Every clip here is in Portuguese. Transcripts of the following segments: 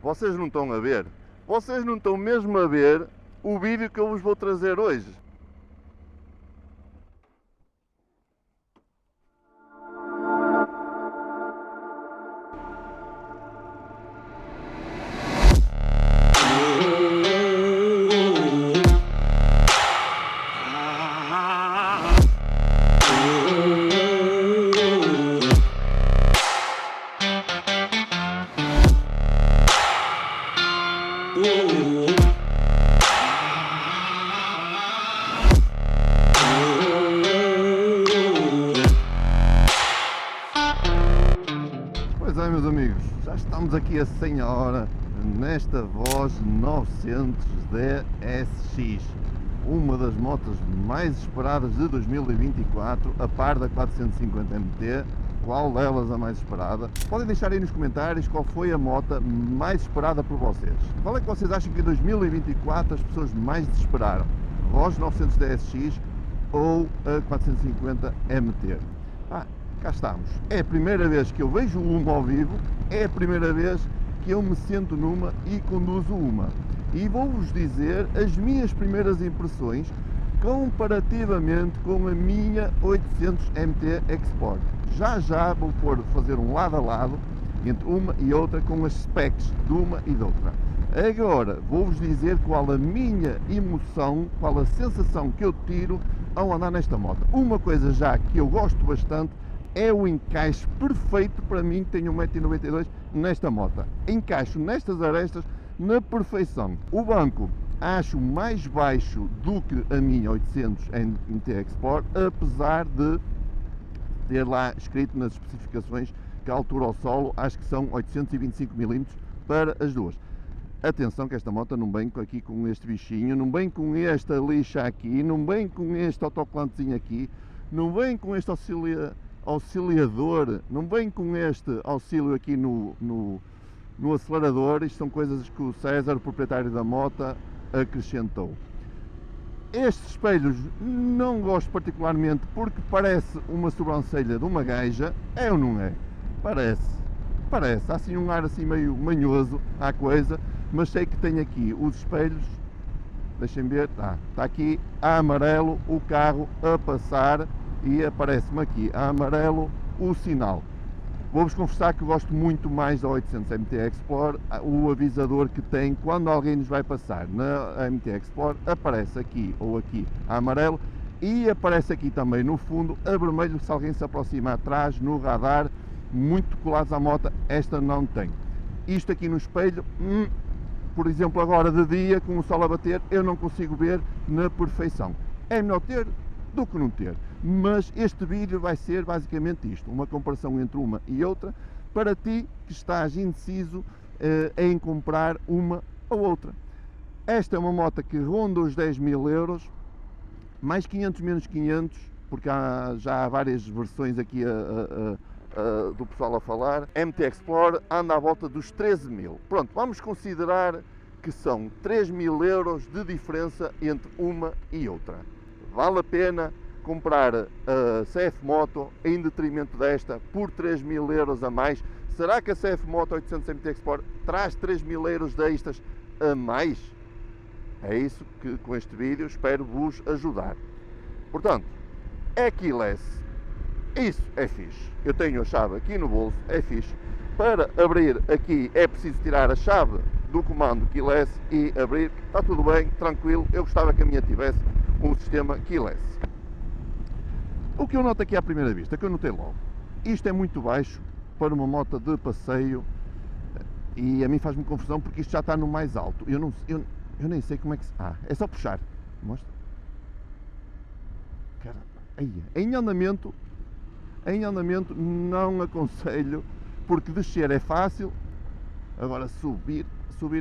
Vocês não estão a ver? Vocês não estão mesmo a ver o vídeo que eu vos vou trazer hoje. Pois é, meus amigos, já estamos aqui a 100 hora nesta Voz 900 DSX, uma das motos mais esperadas de 2024, a par da 450 MT. Qual delas a mais esperada? Podem deixar aí nos comentários qual foi a moto mais esperada por vocês. Qual é que vocês acham que em 2024 as pessoas mais esperaram? Voz 900 DSX ou a 450 MT? Cá estamos. É a primeira vez que eu vejo uma ao vivo, é a primeira vez que eu me sento numa e conduzo uma. E vou-vos dizer as minhas primeiras impressões comparativamente com a minha 800 MT Export. Já vou fazer um lado a lado entre uma e outra com as specs de uma e de outra. Agora vou-vos dizer qual a minha emoção, qual a sensação que eu tiro ao andar nesta moto. Uma coisa já que eu gosto bastante é o encaixe perfeito para mim, que tenho 1,92 m nesta moto. Encaixo nestas arestas na perfeição. O banco acho mais baixo do que a minha 800 MT Export, apesar de ter lá escrito nas especificações que a altura ao solo acho que são 825 mm para as duas. Atenção que esta moto não vem aqui com este bichinho, não vem com esta lixa aqui, não vem com este autocolantezinho aqui, não vem com este auxiliador, não vem com este auxílio aqui no acelerador. Isto são coisas que o César, o proprietário da moto, acrescentou. Estes espelhos não gosto particularmente porque parece uma sobrancelha de uma gaja. É ou não é? Parece, há assim um ar assim meio manhoso à coisa, mas sei que tem aqui os espelhos, deixem ver, está aqui a amarelo o carro a passar e aparece-me aqui a amarelo o sinal. Vou-vos confessar que gosto muito mais da 800 MT Explorer. O avisador que tem quando alguém nos vai passar na MT Explorer aparece aqui ou aqui a amarelo e aparece aqui também no fundo a vermelho se alguém se aproxima atrás no radar, muito colados à moto. Esta não tem. Isto aqui no espelho, por exemplo, agora de dia com o sol a bater, eu não consigo ver na perfeição. É melhor ter do que não ter, mas este vídeo vai ser basicamente isto, uma comparação entre uma e outra, para ti que estás indeciso em comprar uma ou outra. Esta é uma moto que ronda os 10.000 euros, mais 500 menos 500, porque já há várias versões aqui do pessoal a falar. MT Explorer anda à volta dos 13.000. Pronto, vamos considerar que são 3.000 euros de diferença entre uma e outra. Vale a pena comprar a CF Moto em detrimento desta por 3.000 euros a mais? Será que a CF Moto 800 MT Export traz 3.000 euros destas a mais? É isso que com este vídeo espero vos ajudar. Portanto, é keyless. Isso é fixe. Eu tenho a chave aqui no bolso, é fixe. Para abrir aqui é preciso tirar a chave do comando keyless e abrir. Está tudo bem, tranquilo. Eu gostava que a minha tivesse um sistema keyless. O que eu noto aqui à primeira vista, que eu notei logo, isto é muito baixo para uma moto de passeio e a mim faz-me confusão porque isto já está no mais alto. Eu nem sei como é que se... é só puxar. Mostra. Caramba. Em andamento não aconselho, porque descer é fácil, agora subir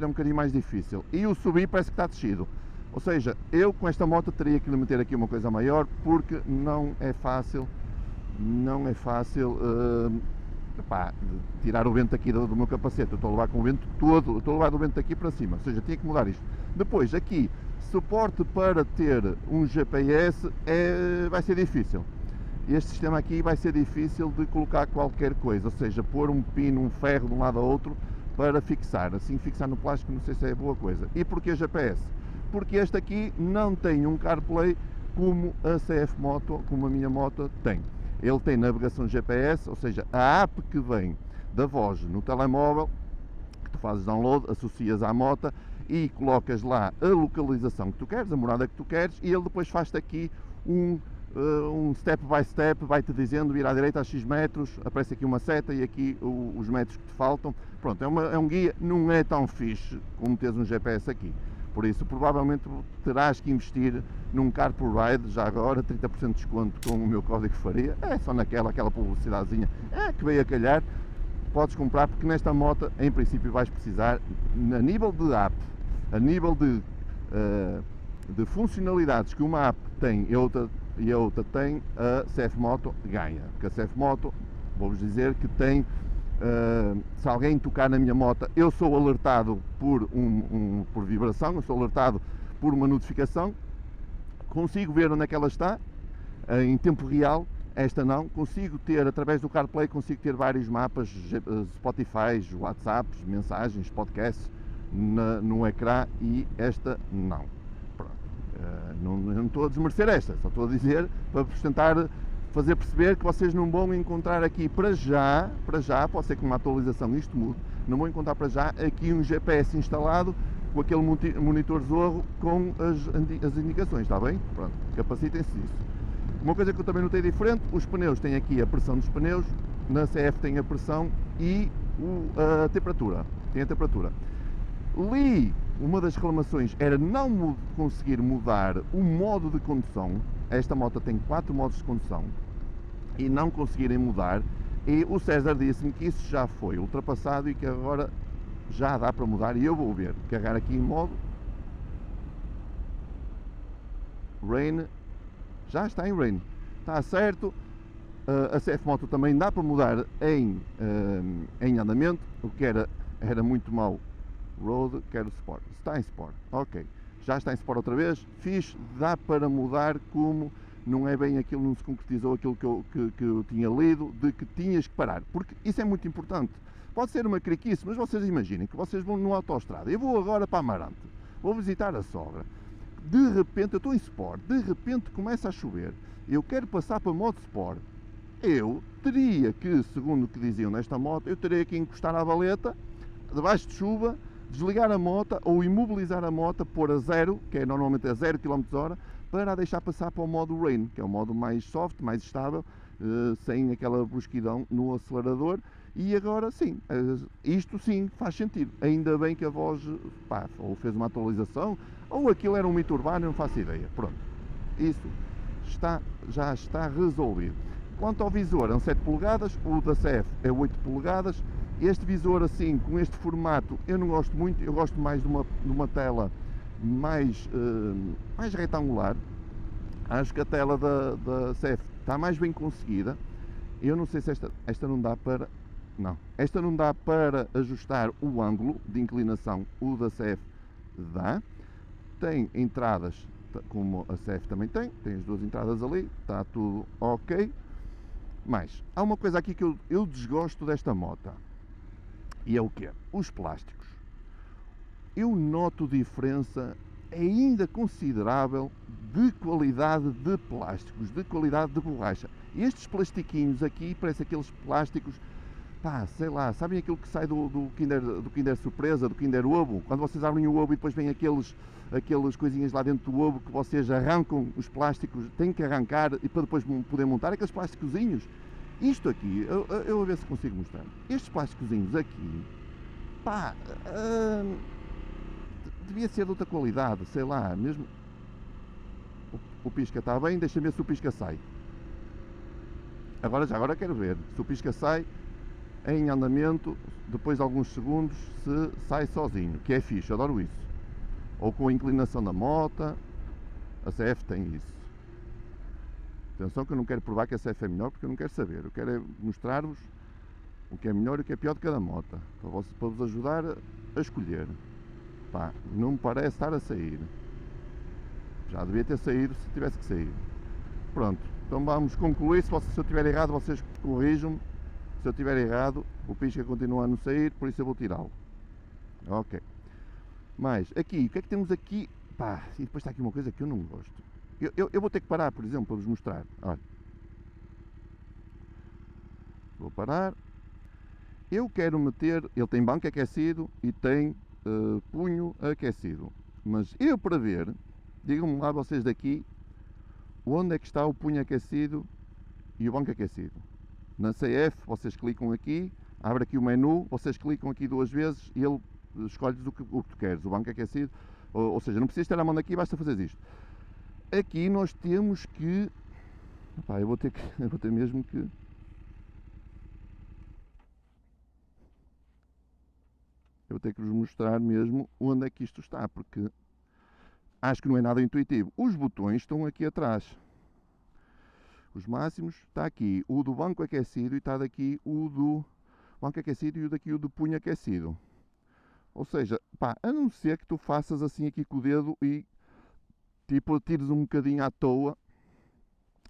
é um bocadinho mais difícil. E o subir parece que está descido. Ou seja, eu com esta moto teria que lhe meter aqui uma coisa maior, porque não é fácil tirar o vento aqui do meu capacete. Eu estou a levar com o vento todo, estou a levar do vento aqui para cima, ou seja, tinha que mudar isto. Depois aqui, suporte para ter um GPS vai ser difícil. Este sistema aqui vai ser difícil de colocar qualquer coisa, ou seja, pôr um pino, um ferro de um lado a outro, para fixar, assim fixar no plástico não sei se é boa coisa. E porquê GPS? Porque este aqui não tem um CarPlay como a CF Moto, como a minha moto tem. Ele tem navegação GPS, ou seja, a app que vem da voz no telemóvel, que tu fazes download, associas à moto e colocas lá a localização que tu queres, a morada que tu queres, e ele depois faz-te aqui um step by step, vai-te dizendo ir à direita a X metros, aparece aqui uma seta e aqui os metros que te faltam. Pronto, é um guia, não é tão fixe como teres um GPS aqui. Por isso, provavelmente terás que investir num CarPlay, já agora, 30% de desconto com o meu código faria. É só aquela publicidadezinha que veio a calhar. Podes comprar, porque nesta moto, em princípio, vais precisar, a nível de app, a nível de funcionalidades que uma app tem e a outra tem, a CF Moto ganha. Porque a CF Moto, vou-vos dizer que tem, se alguém tocar na minha moto, eu sou alertado por vibração, eu sou alertado por uma notificação, consigo ver onde é que ela está, em tempo real. Esta não, consigo ter, através do CarPlay, consigo ter vários mapas, Spotify, WhatsApps, mensagens, podcasts no ecrã, e esta não. Pronto. Não estou a desmerecer esta, só estou a dizer para vos tentar fazer perceber que vocês não vão encontrar aqui para já, pode ser que uma atualização isto mude, não vão encontrar para já aqui um GPS instalado com aquele monitor Zorro com as indicações, está bem? Pronto, capacitem-se disso. Uma coisa que eu também notei diferente, os pneus têm aqui a pressão dos pneus, na CF tem a pressão e a temperatura, tem a temperatura. Li, uma das reclamações era não conseguir mudar o modo de condução. Esta moto tem 4 modos de condução e não conseguirem mudar, e o César disse-me que isso já foi ultrapassado e que agora já dá para mudar, e eu vou ver, carregar aqui em modo Rain. Já está em Rain, está certo. A CF Moto também dá para mudar em andamento, o que era muito mau. Road, quero Sport, está em Sport, ok, já está em Sport outra vez, fixe, dá para mudar, como não é bem aquilo, não se concretizou aquilo que eu tinha lido, de que tinhas que parar, porque isso é muito importante. Pode ser uma criquice, mas vocês imaginem que vocês vão numa autoestrada, eu vou agora para Amarante, vou visitar a sogra, de repente eu estou em Sport, de repente começa a chover, eu quero passar para modo Sport, eu teria que, segundo o que diziam nesta moto, eu teria que encostar à valeta, debaixo de chuva, desligar a moto ou imobilizar a moto, pôr a 0, que é normalmente a 0 km/h, para a deixar passar para o modo Rain, que é o modo mais soft, mais estável, sem aquela brusquidão no acelerador. E agora sim, isto sim faz sentido. Ainda bem que a voz, ou fez uma atualização, ou aquilo era um mito urbano, não faço ideia. Pronto, isso já está resolvido. Quanto ao visor, é um 7 polegadas, o da CF é 8 polegadas. Este visor assim, com este formato, eu não gosto muito, eu gosto mais de uma tela mais retangular. Acho que a tela da CF está mais bem conseguida. Eu não sei se esta não dá para... Não, esta não dá para ajustar o ângulo de inclinação, o da CF dá. Tem entradas, como a CF também tem as 2 entradas ali, está tudo ok. Mas há uma coisa aqui que eu desgosto desta moto, e é o quê? Os plásticos. Eu noto diferença ainda considerável de qualidade de plásticos, de qualidade de borracha. Estes plastiquinhos aqui parecem aqueles plásticos, sei lá, sabem aquilo que sai do Kinder Surpresa, do Kinder Ovo? Quando vocês abrem o ovo e depois vem aqueles coisinhas lá dentro do ovo que vocês arrancam os plásticos, têm que arrancar e para depois poder montar aqueles plásticozinhos. Isto aqui, eu vou ver se consigo mostrar. Estes plásticozinhos aqui, devia ser de outra qualidade, sei lá, mesmo. O pisca está bem, deixa-me ver se o pisca sai. Agora quero ver se o pisca sai em andamento, depois de alguns segundos, se sai sozinho, que é fixe, adoro isso. Ou com a inclinação da moto, a CF tem isso. Atenção que eu não quero provar que a CF é melhor, porque eu não quero saber, eu quero mostrar-vos o que é melhor e o que é pior de cada moto, para vos ajudar a escolher. Não me parece estar a sair. Já devia ter saído se tivesse que sair. Pronto, então vamos concluir. Se eu estiver errado, vocês corrijam-me. Se eu estiver errado, o pisca continua a não sair, por isso eu vou tirá-lo. Ok. Mas aqui, o que é que temos aqui? Pá, e depois está aqui uma coisa que eu não gosto. Eu vou ter que parar, por exemplo, para vos mostrar. Olha. Vou parar. Eu quero meter. Ele tem banco aquecido e tem punho aquecido. Mas eu, para ver, digam-me lá vocês daqui, onde é que está o punho aquecido e o banco aquecido. Na CF, vocês clicam aqui, abre aqui o menu, vocês clicam aqui 2 vezes e ele escolhe o que tu queres, o banco aquecido, ou seja, não precisas ter a mão daqui, basta fazer isto. Aqui nós temos que, pá, eu vou ter mesmo que, eu vou ter que vos mostrar mesmo onde é que isto está, porque acho que não é nada intuitivo. Os botões estão aqui atrás. Os máximos, está aqui o do banco aquecido e está daqui o do banco aquecido e o daqui o do punho aquecido. Ou seja, pá, a não ser que tu faças assim aqui com o dedo e tipo tires um bocadinho à toa,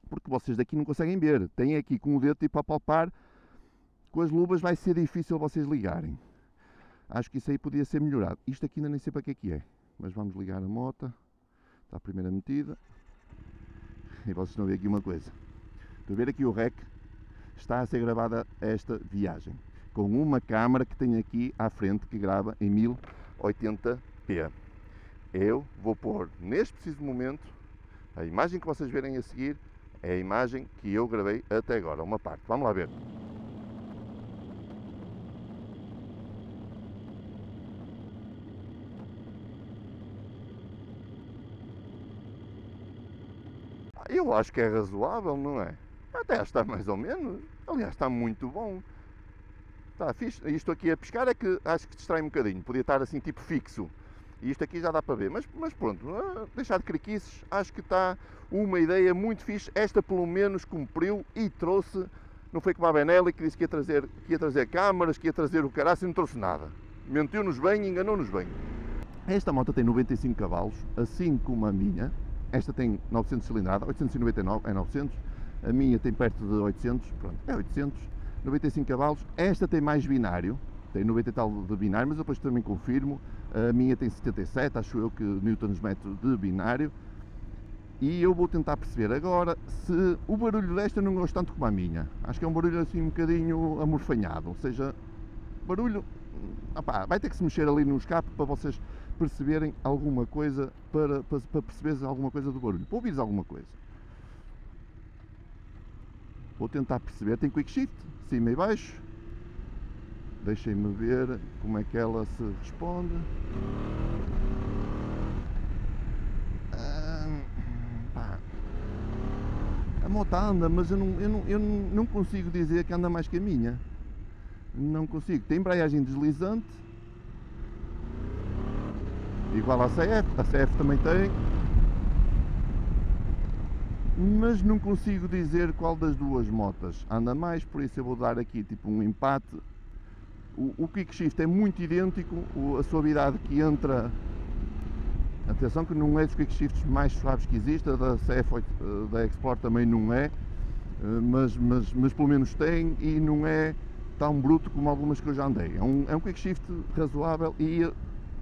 porque vocês daqui não conseguem ver. Têm aqui com o dedo tipo a palpar, com as luvas vai ser difícil vocês ligarem. Acho que isso aí podia ser melhorado. Isto aqui ainda nem sei para que é, mas vamos ligar a moto. Está a primeira metida. E vocês estão a ver aqui uma coisa. Estão a ver aqui o REC, está a ser gravada esta viagem, com uma câmara que tem aqui à frente que grava em 1080p. Eu vou pôr neste preciso momento, a imagem que vocês verem a seguir, é a imagem que eu gravei até agora, uma parte. Vamos lá ver. Eu acho que é razoável, não é? Até está mais ou menos. Aliás, está muito bom. Está fixe. Isto aqui a pescar é que acho que distrai um bocadinho. Podia estar assim tipo fixo. E isto aqui já dá para ver. Mas pronto, deixar de criquices. Acho que está uma ideia muito fixe. Esta pelo menos cumpriu e trouxe. Não foi como a Benelli que disse que ia trazer câmaras, que ia trazer o caraço e não trouxe nada. Mentiu-nos bem e enganou-nos bem. Esta moto tem 95 cavalos, assim como a minha. Esta tem 900 cilindrada, 899 é 900. A minha tem perto de 800, pronto, é 800. 95 cavalos. Esta tem mais binário, tem 90 e tal de binário, mas depois também confirmo. A minha tem 77, acho eu que newtons-metro de binário. E eu vou tentar perceber agora se o barulho desta não gosto tanto como a minha. Acho que é um barulho assim um bocadinho amorfanhado, ou seja, barulho, opá, vai ter que se mexer ali no escape para vocês perceberem alguma coisa, para perceberes alguma coisa do barulho, para ouvires alguma coisa. Vou tentar perceber, tem quick shift, cima e baixo. Deixem-me ver como é que ela se responde. A moto anda, mas eu não consigo dizer que anda mais que a minha. Não consigo. Tem embreagem deslizante, igual à CF. A CF também tem. Mas não consigo dizer qual das duas motas anda mais, por isso eu vou dar aqui tipo um empate. O quick shift é muito idêntico, a suavidade que entra. Atenção que não é dos quick shifts mais suaves que existe, a da CF, da Explorer também não é, mas pelo menos tem e não é tão bruto como algumas que eu já andei. É um quick shift razoável e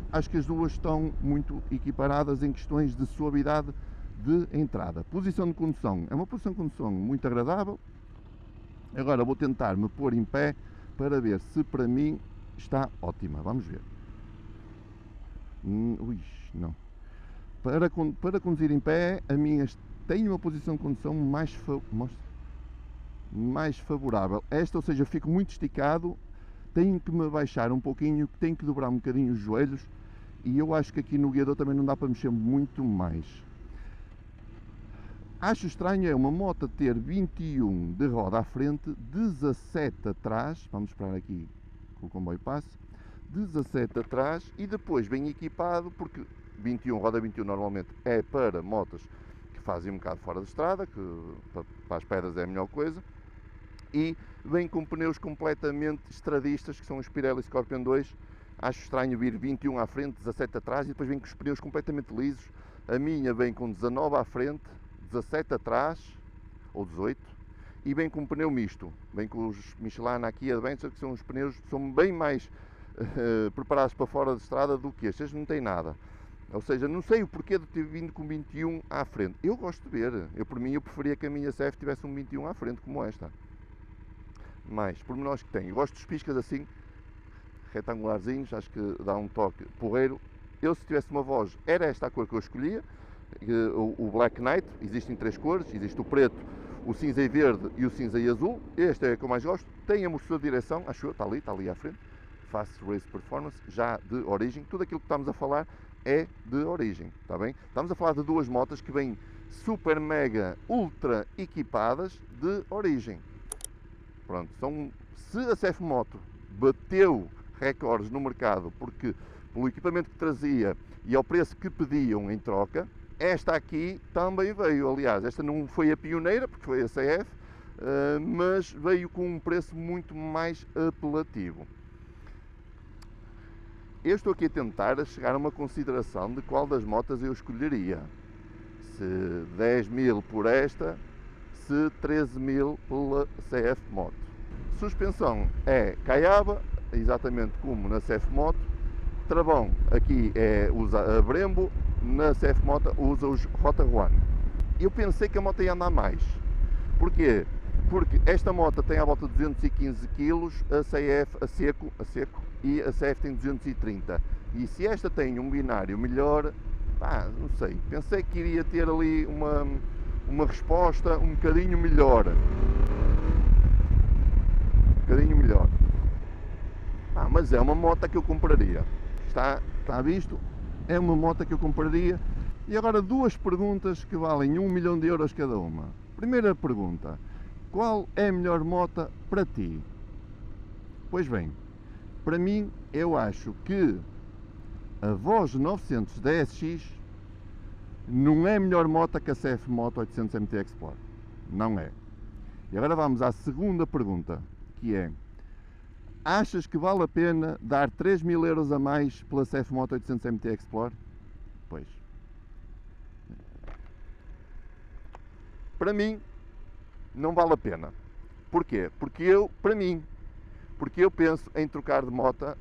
acho que as duas estão muito equiparadas em questões de suavidade de entrada. Posição de condução, é uma posição de condução muito agradável. Agora vou tentar me pôr em pé para ver se para mim está ótima. Vamos ver. Ui, não. Para conduzir em pé, a minha tem uma posição de condução mais favorável. Esta, ou seja, fico muito esticado, tenho que me baixar um pouquinho, tenho que dobrar um bocadinho os joelhos e eu acho que aqui no guiador também não dá para mexer muito mais. Acho estranho é uma moto ter 21 de roda à frente, 17 atrás, vamos esperar aqui que o comboio passe, 17 atrás e depois bem equipado, porque 21, roda 21 normalmente é para motos que fazem um bocado fora de estrada, que para as pedras é a melhor coisa, e vem com pneus completamente estradistas, que são os Pirelli Scorpion 2. Acho estranho vir 21 à frente, 17 atrás e depois vem com os pneus completamente lisos. A minha vem com 19 à frente, 17 atrás, ou 18, e vem com um pneu misto, vem com os Michelin aqui Adventure, que são os pneus, são bem mais preparados para fora de estrada do que estes não têm nada. Ou seja, não sei o porquê de ter vindo com 21 à frente. Eu gosto de ver, por mim eu preferia que a minha CF tivesse um 21 à frente como esta. Mais pormenores que tem. Eu gosto dos piscas assim, retangularzinhos, acho que dá um toque porreiro. Eu, se tivesse uma voz, era esta a cor que eu escolhia, o Black Knight. Existem 3 cores, existe o preto, o cinza e verde e o cinza e azul. Este é o que eu mais gosto. Tem amortecedor de direção, acho eu, está ali à frente. Fast Race Performance, já de origem. Tudo aquilo que estamos a falar é de origem, está bem? Estamos a falar de 2 motas que vêm super, mega, ultra equipadas de origem. Pronto, se a CF Moto bateu recordes no mercado porque pelo equipamento que trazia e ao preço que pediam em troca, esta aqui também veio. Aliás, esta não foi a pioneira, porque foi a CF, mas veio com um preço muito mais apelativo. Eu estou aqui a tentar chegar a uma consideração de qual das motas eu escolheria. Se 10 mil por esta, se 13 mil pela CF Moto. Suspensão é caiaba, exatamente como na CF Moto. Travão aqui usa a Brembo, na CF Moto usa os Rota One. Eu pensei que a moto ia andar mais. Porquê? Porque esta moto tem à volta de 215 kg, a CF a seco e a CF tem 230. E se esta tem um binário melhor, não sei, pensei que iria ter ali uma resposta um bocadinho melhor. Mas é uma moto que eu compraria. Está visto? É uma moto que eu compraria. E agora 2 perguntas que valem 1 milhão de euros cada uma. Primeira pergunta: qual é a melhor moto para ti? Pois bem, para mim, eu acho que a Voz 900 DSX não é melhor moto que a CF Moto 800 MT Explorer. Não é. E agora vamos à segunda pergunta, que é: achas que vale a pena dar 3 mil euros a mais pela CF Moto 800 MT Explorer? Pois. Para mim, não vale a pena. Porquê? Porque eu penso em trocar de moto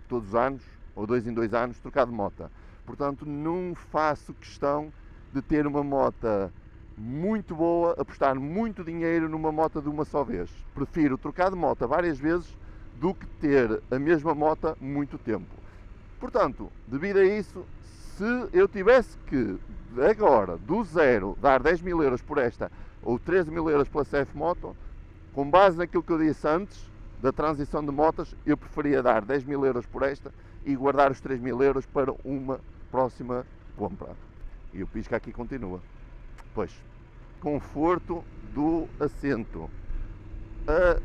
todos os anos, ou 2 em 2 anos, trocar de moto. Portanto, não faço questão de ter uma moto muito boa, apostar muito dinheiro numa moto de uma só vez. Prefiro trocar de moto várias vezes do que ter a mesma moto muito tempo. Portanto, devido a isso, se eu tivesse que agora, do zero, dar 10 mil euros por esta ou 13 mil euros pela CF Moto, com base naquilo que eu disse antes da transição de motas, eu preferia dar 10 mil euros por esta e guardar os 3 mil euros para uma próxima compra. E o pisca aqui continua. Pois, conforto do assento. A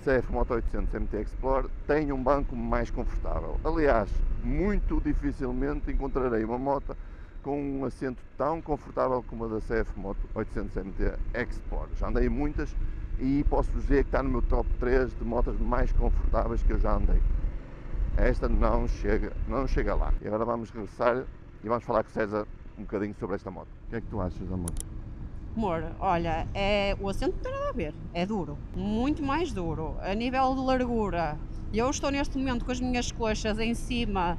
CF Moto 800 MT Explorer tem um banco mais confortável. Aliás, muito dificilmente encontrarei uma moto com um assento tão confortável como a da CF Moto 800 MT Explorer. Já andei muitas e posso dizer que está no meu top 3 de motas mais confortáveis que eu já andei. Esta não chega lá. E agora vamos regressar e vamos falar com o César um bocadinho sobre esta moto. O que é que tu achas da moto? Amor, olha, o assento não tem nada a ver, é duro, muito mais duro. A nível de largura, eu estou neste momento com as minhas coxas em cima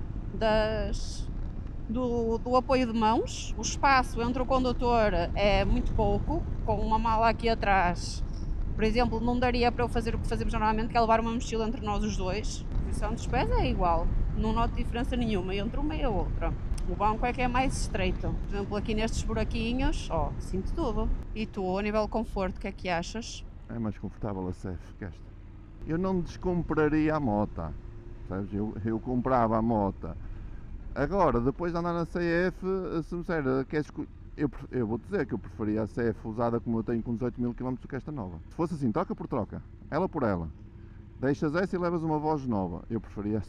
do apoio de mãos. O espaço entre o condutor é muito pouco, com uma mala aqui atrás. Por exemplo, não daria para eu fazer o que fazemos normalmente, que é levar uma mochila entre nós os dois. A posição dos pés é igual, não noto diferença nenhuma entre uma e a outra. O banco é que é mais estreito. Por exemplo, aqui nestes buraquinhos, sinto tudo. E tu, a nível de conforto, o que é que achas? É mais confortável a CF que esta. Eu não descompraria a moto, sabes? Eu comprava a moto. Agora, depois de andar na CF, se me disser, eu vou dizer que eu preferia a CF usada como eu tenho com 18 mil km do que esta nova. Se fosse assim, troca por troca, ela por ela. Deixas essa e levas uma voz nova. Eu preferia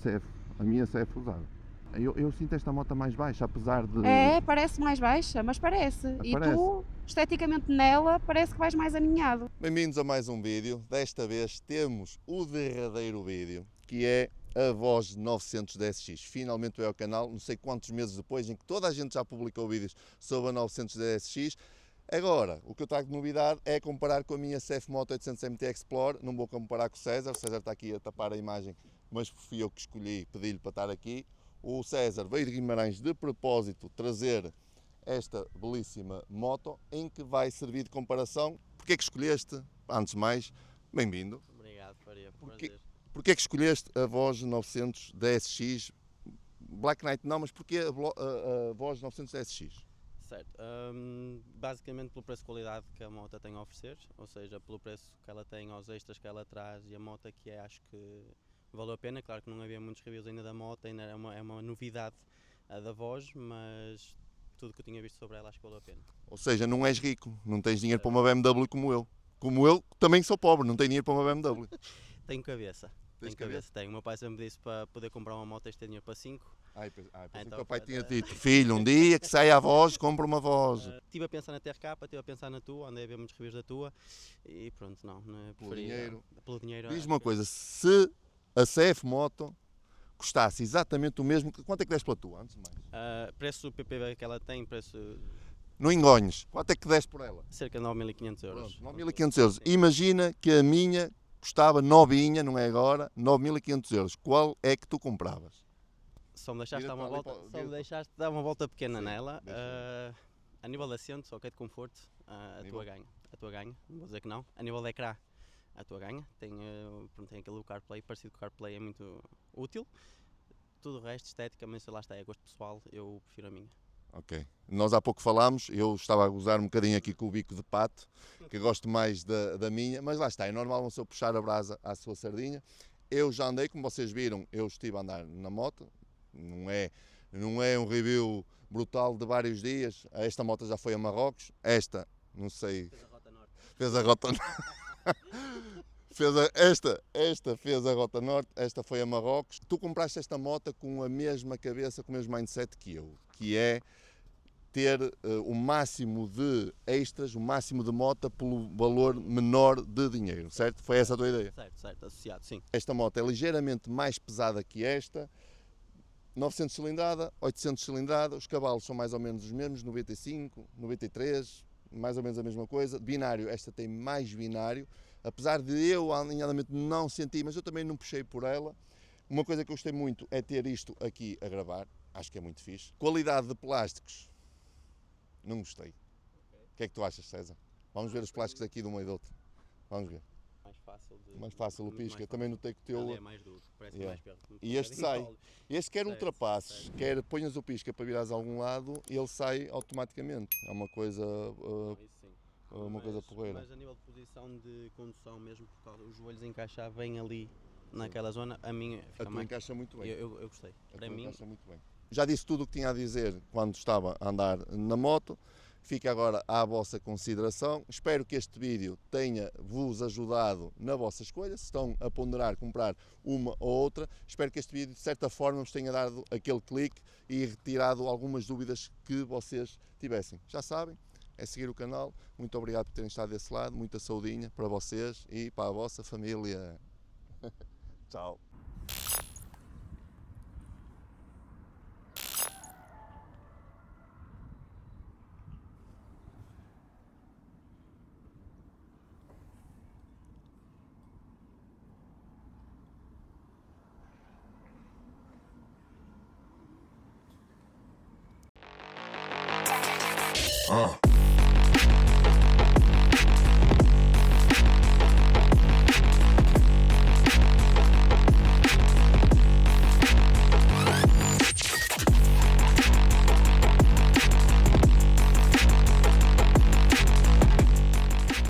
a minha CF usada. Eu sinto esta moto mais baixa, apesar de... Parece mais baixa, mas parece. E Parece. tu, esteticamente nela, parece que vais mais aninhado. Bem-vindos a mais um vídeo. Desta vez temos o derradeiro vídeo, que é a Voz 900 DSX. Finalmente veio ao canal, não sei quantos meses depois, em que toda a gente já publicou vídeos sobre a 900 DSX. Agora, o que eu trago de novidade é comparar com a minha CF Moto 800 MT Explorer. Não vou comparar com o César está aqui a tapar a imagem mas fui eu que escolhi, pedi-lhe para estar aqui. O César veio de Guimarães de propósito trazer esta belíssima moto em que vai servir de comparação. Porquê é que escolheste? Antes de mais, bem-vindo. Obrigado, Faria. Porquê é que escolheste a Voz 900 DSX? Black Knight não, mas porquê a Voz 900 DSX? Certo. Basicamente pelo preço-qualidade que a moto tem a oferecer, ou seja, pelo preço que ela tem, aos extras que ela traz e a moto que é, acho que valeu a pena. Claro que não havia muitos reviews ainda da moto, ainda é uma novidade da Voz, mas tudo que eu tinha visto sobre ela acho que valeu a pena. Ou seja, não és rico, não tens dinheiro para uma BMW como eu. Como eu também sou pobre, não tenho dinheiro para uma BMW. Tenho cabeça. Tens Tenho cabeça, tenho. O meu pai sempre me disse para poder comprar uma moto tens de ter dinheiro para 5. Pensei que Então, o teu pai tinha para- dito, filho, um dia que saia a Voz, compra uma Voz. Estive a pensar na TRK, estive a pensar na tua, andei a ver muitos reviews da tua e pronto, não é Pelo dinheiro. Pelo dinheiro. Diz-me acho uma que- coisa, se a CF Moto custasse exatamente o mesmo, quanto é que deste pela tua, antes de mais? Preço do PPV que ela tem, preço Não engonhes, quanto é que deste por ela? cerca de 9.500 euros. Pronto, 9.500 euros. Imagina que a minha custava novinha, não é agora, 9.500 euros. Qual é que tu compravas? Só me deixaste Vira dar uma para ali volta, para- só vira me para- deixaste dar uma volta pequena Sim, nela. deixa A nível de assento, ok, de conforto, a Nível? tua ganha. A tua ganha, não vou dizer que não. A nível de ecrã, a tua ganha. Pronto, tem aquele CarPlay, parecido com o CarPlay, é muito útil. Tudo o resto, estética, mas lá está, é gosto pessoal, eu prefiro a minha. Ok. Nós há pouco falámos, eu estava a gozar um bocadinho aqui com o bico de pato, que gosto mais da minha, mas lá está, é normal uma pessoa puxar a brasa à sua sardinha. Eu já andei, como vocês viram, eu estive a andar na moto, não é um review brutal de vários dias. Esta moto já foi a Marrocos, esta, não sei, Fez a Rota Norte. fez a rota. Esta fez a Rota Norte, esta foi a Marrocos. Tu compraste esta moto com a mesma cabeça, com o mesmo mindset que eu, que é ter o máximo de extras, o máximo de moto pelo valor menor de dinheiro, certo? Foi essa a tua ideia? Certo, associado, sim. Esta moto é ligeiramente mais pesada que esta, 900 cilindrada, 800 cilindrada, os cavalos são mais ou menos os mesmos, 95, 93, mais ou menos a mesma coisa. Binário, esta tem mais binário, apesar de eu alinhadamente não sentir, mas eu também não puxei por ela. Uma coisa que eu gostei muito é ter isto aqui a gravar, acho que é muito fixe. Qualidade de plásticos, não gostei. O que é que tu achas, César? Vamos ver os plásticos aqui de um e do outro. Vamos ver. Mais Mais fácil fácil de. o muito mais pisca, fácil. também notei que o Ali teu... é mais duro, parece Yeah. mais perto. E este sai. Este quer Certo, ultrapasses, certo. quer ponhas o pisca para virares a algum lado, ele sai automaticamente. É uma coisa, Não, isso sim. uma coisa porreira. Mas a nível de posição de condução mesmo, por causa os joelhos encaixar bem ali naquela zona, a minha A fica tua mais. encaixa muito bem. Eu gostei. A Para tua mim, encaixa muito bem. Já disse tudo o que tinha a dizer quando estava a andar na moto. Fica agora à vossa consideração. Espero que este vídeo tenha-vos ajudado na vossa escolha. Se estão a ponderar comprar uma ou outra, espero que este vídeo de certa forma vos tenha dado aquele clique e retirado algumas dúvidas que vocês tivessem. Já sabem, é seguir o canal. Muito obrigado por terem estado desse lado. Muita saudinha para vocês e para a vossa família. Tchau. Ah.